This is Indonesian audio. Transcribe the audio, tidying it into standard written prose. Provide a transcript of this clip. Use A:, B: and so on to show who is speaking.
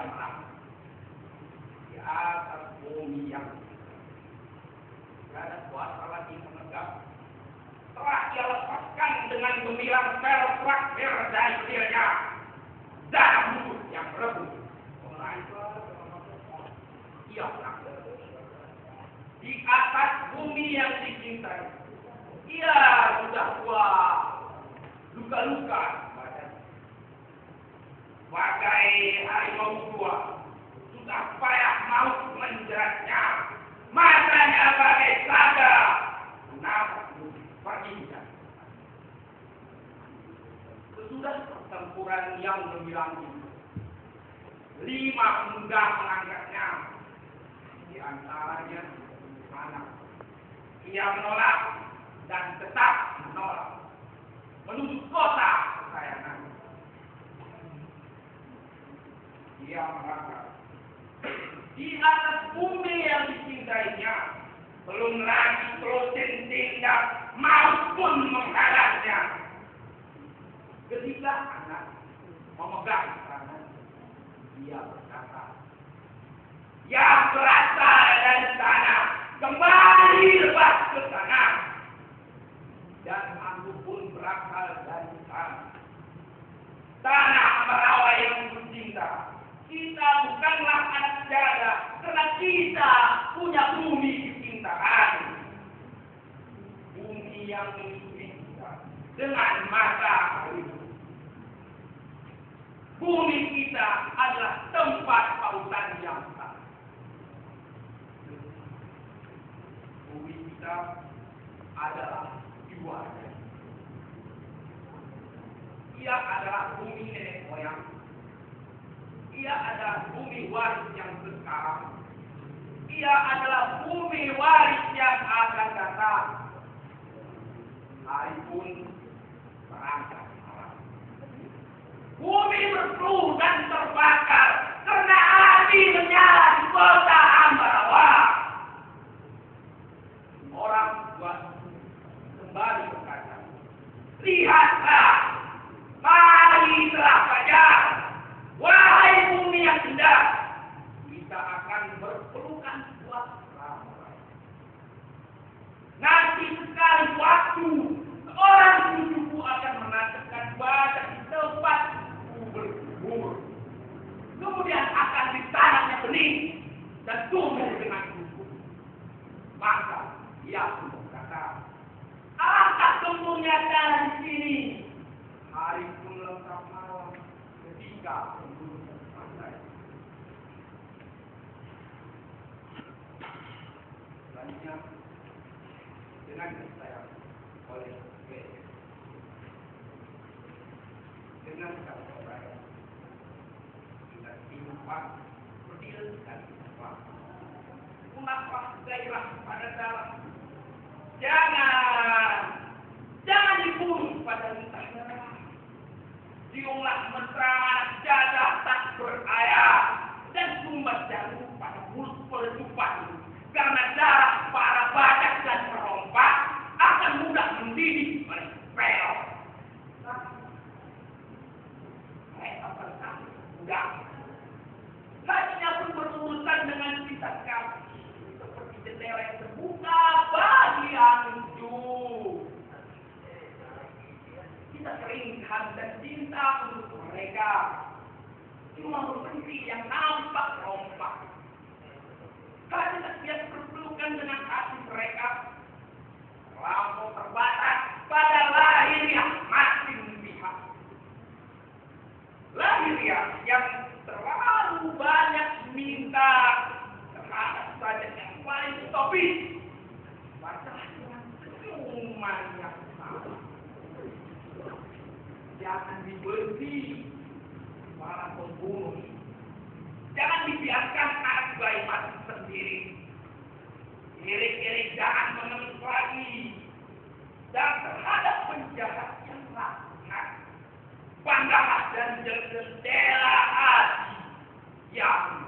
A: merangkak di atas bumi yang tidak ada kuasa lagi menegak. Setelah ia lepaskan dengan gemilang pel traktir dari dirinya, darah musuh yang rebus ia menangkap di atas bumi yang dicintai. Ia sudah tua, luka-luka badan. Bagai harimau tua, sudah payah maut menjeratnya. Matanya bagai saga, nafsu berbincang. Sesudah pertempuran yang gemilang ini, 5 pemuda mengangkatnya. Di antaranya anak. Ia menolak dan tetap menolak menuju kota kesayangan. Ia merangkak di atas bumi yang dicintainya. Belum lagi Trojan tindak maut pun menghadapnya. Ketika anak memegang tangan, dia berkata, yang berasal dari tanah kembali lepas ke tanah, dan aku pun berasal dari tanah. Tanah Ambarawa yang tercinta, kita bukanlah anak jada karena kita punya bumi kecintaan. Bumi yang melindungi kita dengan matahari. Bumi kita adalah tempat pausan yang sah. Bumi kita adalah jiwanya. Ia adalah bumi nenek moyang. Ia adalah bumi waris yang sekarang. Ia adalah bumi waris yang akan datang. Hari pun berangkat malam. Bumi berfluh dan terbakar karena api menyala di kota Ambarawa. Orang tua kembali berkata, lihatlah, hari telah fajar. Wahai bumi yang indah, kita akan berpelukan suasana. Nanti sekali waktu, orang cucuku akan menanamkan badan di tempat berkubur. Kemudian akan ditanamnya benih dan tumbuh dengan subur. Maka ia pun berkata, alangkah gembiranya tanah di sini. Hari pun lengkap malam ketika penduduk pantai. Selanjutnya dengan saya oleh dengan kata saya kita timpa berdirikan punahlah gairah pada dalam. Jangan dibunuh pada lintah darah. Ciumlah mesra jadah tak berayat dan sumbat jarum pada mulut perjumpaan. Karena darah para badak dan perompak akan mudah mendidih oleh peok. Mereka berkata mudah. Hatinya pun berurusan dengan kita kami seperti jendela yang terbuka bagi angin sejuk. Kita keringkan dan cinta untuk mereka. Cuma berhenti yang nampak rompak. Karena dia berpelukan dengan hati mereka. Terlampau terbatas pada lahiriah masing pihak. Lahiriah yang terlalu banyak minta terhadap saja yang paling utopis. Bacalah dengan senyuman yang sama. Jangan dibenci para pembunuh. Jangan dibiarkan anak bayi mati sendiri. Irik-irik jangan mengemis lagi. Dan terhadap penjahat yang laknat, banggalah dan jendela hati yang